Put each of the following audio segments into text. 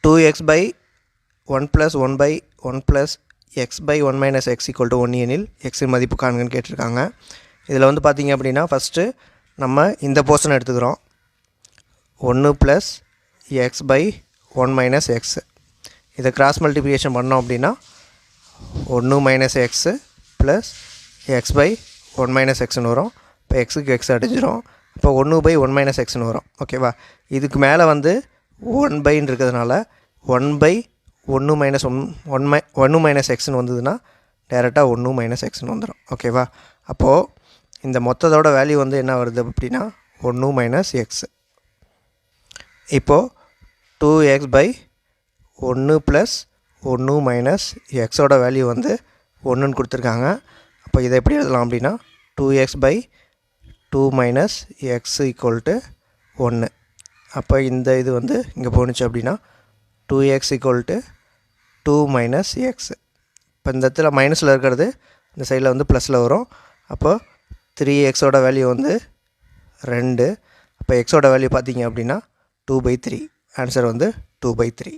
2x by 1 plus 1 by 1 plus x by 1 minus x equal to 1 எனில் x இன் மதிப்பு காண்கன்னு கேட்டிருக்காங்க. இதில் வந்து பார்த்திங்க அப்படின்னா ஃபஸ்ட்டு நம்ம இந்த போர்ஷன் எடுத்துக்கிறோம். 1 plus x by 1 minus x. இதை கிராஸ் மல்டிப்ளிகேஷன் பண்ணோம் அப்படின்னா 1 minus x plus x by 1 minus xன்னு வரும். இப்போ எக்ஸுக்கு எக்ஸ் அடிச்சிடும். இப்போ 1 by 1 minus xன்னு வரும். ஓகேவா? இதுக்கு மேலே வந்து 1 பைன்னு இருக்கிறதுனால 1 by 1 minus 1 minus xன்னு வந்ததுன்னா டேரெக்டாக 1 minus xன்னு வந்துடும். ஓகேவா? அப்போது இந்த மொத்தத்தோட வேல்யூ வந்து என்ன வருது அப்படின்னா 1 minus x. இப்போது 2x by 1 plus 1 minus xோட value வந்து 1ன்னு கொடுத்துருக்காங்க. அப்போ இதை எப்படி எழுதலாம் அப்படின்னா 2x by 2 minus x equal to 1. அப்போ இந்த இது வந்து இங்கே போணுச்சு அப்படின்னா 2x equal to 2 minus x. இப்போ இந்த இடத்துல மைனஸில் இருக்கிறது இந்த சைடில் வந்து ப்ளஸில் வரும். அப்போ 3xோட வேல்யூ வந்து 2. அப்போ xோட வேல்யூ பார்த்தீங்க அப்படின்னா 2/3. ஆன்சர் வந்து 2/3.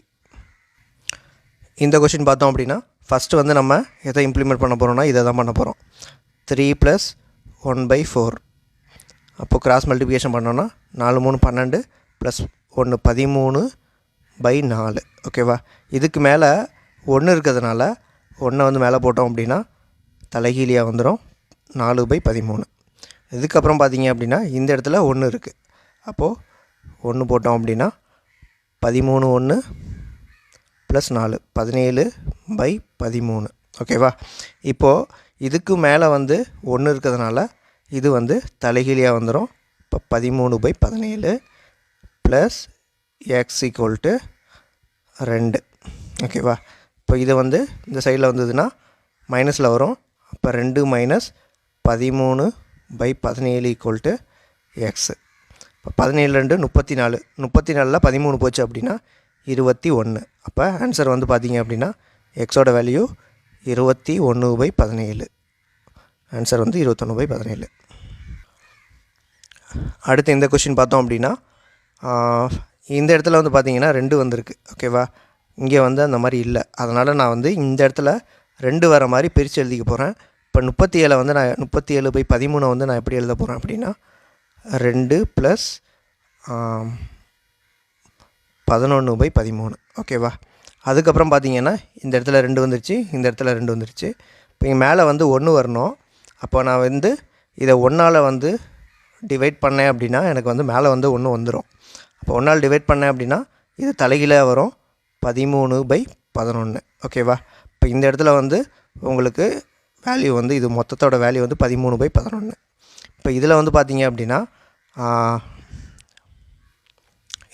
இந்த கொஷின் பார்த்தோம் அப்படின்னா ஃபஸ்ட்டு வந்து நம்ம எதை இம்ப்ளிமெண்ட் பண்ண போகிறோம்னா இதை தான் பண்ண போகிறோம். 3 + 1/4. அப்போது கிராஸ் மல்டிப்ளிகேஷன் பண்ணோன்னா 4 3 12 + 1 13/4. ஓகேவா? இதுக்கு மேலே 1 இருக்கிறதுனால 1 வந்து மேலே போட்டோம் அப்படின்னா தலைகீழியாக வந்துடும் 4/13. இதுக்கப்புறம் பார்த்தீங்க அப்படின்னா இந்த இடத்துல 1 இருக்குது. அப்போது 1 போட்டோம் அப்படின்னா 13 1 + 4 17/13. ஓகேவா? இப்போது இதுக்கு மேலே வந்து 1 இருக்கிறதுனால இது வந்து தலைகீழியாக வந்துடும். இப்போ 13/17 + x equal to 2. ஓகேவா? இப்போ இது வந்து இந்த சைடில் வந்ததுன்னா மைனஸில் வரும். அப்போ 2 - 13/17 equal to x. இப்போ 17 2 34. 34ல் 13 போச்சு அப்படின்னா 21. அப்போ ஆன்சர் வந்து பார்த்திங்க அப்படின்னா எக்ஸோட வேல்யூ 21/17. ஆன்சர் வந்து 21/17. அடுத்து இந்த கொஷின் பார்த்தோம் அப்படின்னா இந்த இடத்துல வந்து பார்த்திங்கன்னா 2 வந்திருக்கு. ஓகேவா? இங்கே வந்து அந்த மாதிரி இல்லை. அதனால் நான் வந்து இந்த இடத்துல 2 வர மாதிரி பிரித்து எழுதிக்க போகிறேன். இப்போ 37 வந்து நான் 37/13 வந்து நான் எப்படி எழுத போகிறேன் அப்படின்னா 2 + 11/13. ஓகேவா? அதுக்கப்புறம் பார்த்திங்கன்னா இந்த இடத்துல 2 வந்துருச்சு, இந்த இடத்துல 2 வந்துருச்சு. இப்போ இங்கே மேலே வந்து 1 வரணும். அப்போ நான் வந்து இதை 1ஆல் வந்து டிவைட் பண்ணேன் அப்படின்னா எனக்கு வந்து மேலே வந்து 1 வந்துடும். அப்போ 1ஆல் டிவைட் பண்ணேன் அப்படின்னா இது தலைகீழாக வரும் 13/11. ஓகேவா? இப்போ இந்த இடத்துல வந்து உங்களுக்கு வேல்யூ வந்து இது மொத்தத்தோட வேல்யூ வந்து 13/11. இப்போ இதில் வந்து பார்த்திங்க அப்படின்னா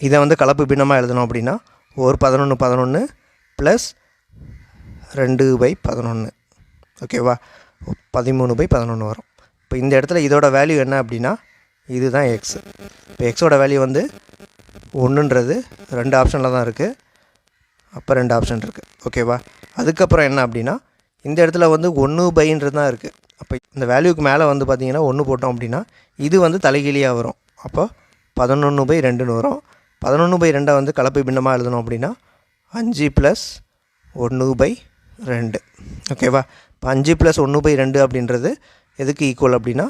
இதை வந்து கலப்பு பின்னமாக எழுதணும் அப்படின்னா ஒரு 11 11 + 2/11. ஓகேவா? 13/11 வரும். இப்போ இந்த இடத்துல இதோட வேல்யூ என்ன அப்படின்னா இதுதான் எக்ஸ். இப்போ எக்ஸோட வேல்யூ வந்து 1ன்றது 2 ஆப்ஷனில் தான் இருக்குது. அப்போ 2 ஆப்ஷன் இருக்குது. ஓகேவா? அதுக்கப்புறம் என்ன அப்படின்னா இந்த இடத்துல வந்து 1/ன்றது தான் இருக்குது. அப்போ இந்த வேல்யூக்கு மேலே வந்து பார்த்திங்கன்னா 1 போட்டோம் அப்படின்னா இது வந்து தலைகீழியாக வரும். அப்போ 11/2ன்னு வரும். 11/2 வந்து கலப்பு பின்னமாக எழுதணும் அப்படின்னா 5 + 1/2. ஓகேவா? இப்போ 5 + 1/2 அப்படின்றது எதுக்கு ஈக்குவல் அப்படின்னா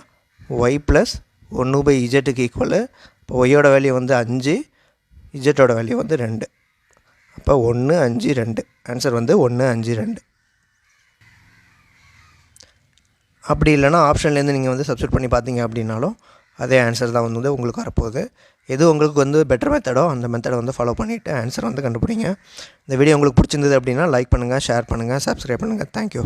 y + 1/zக்கு ஈக்குவல். இப்போ ஒய்யோட வேல்யூ வந்து 5, இஜெட்டோட வேல்யூ வந்து 2. அப்போ 1 5 2. ஆன்சர் வந்து 1 5 2. அப்படி இல்லைனா ஆப்ஷன்லேருந்து நீங்கள் வந்து சப்ஸ்டிட் பண்ணி பார்த்தீங்க அப்படின்னாலும் அதே ஆன்சர் தான் வந்து உங்களுக்கு வரப்போகுது. எது உங்களுக்கு வந்து பெட்டர் மெத்தடோ அந்த மெத்தடை வந்து ஃபாலோ பண்ணிவிட்டு ஆன்சர் வந்து கண்டுபிடிங்க. இந்த வீடியோ உங்களுக்கு பிடிச்சிருந்தது அப்படின்னா லைக் பண்ணுங்கள், ஷேர் பண்ணுங்கள், சப்ஸ்கிரைப் பண்ணுங்கள். தேங்க்யூ.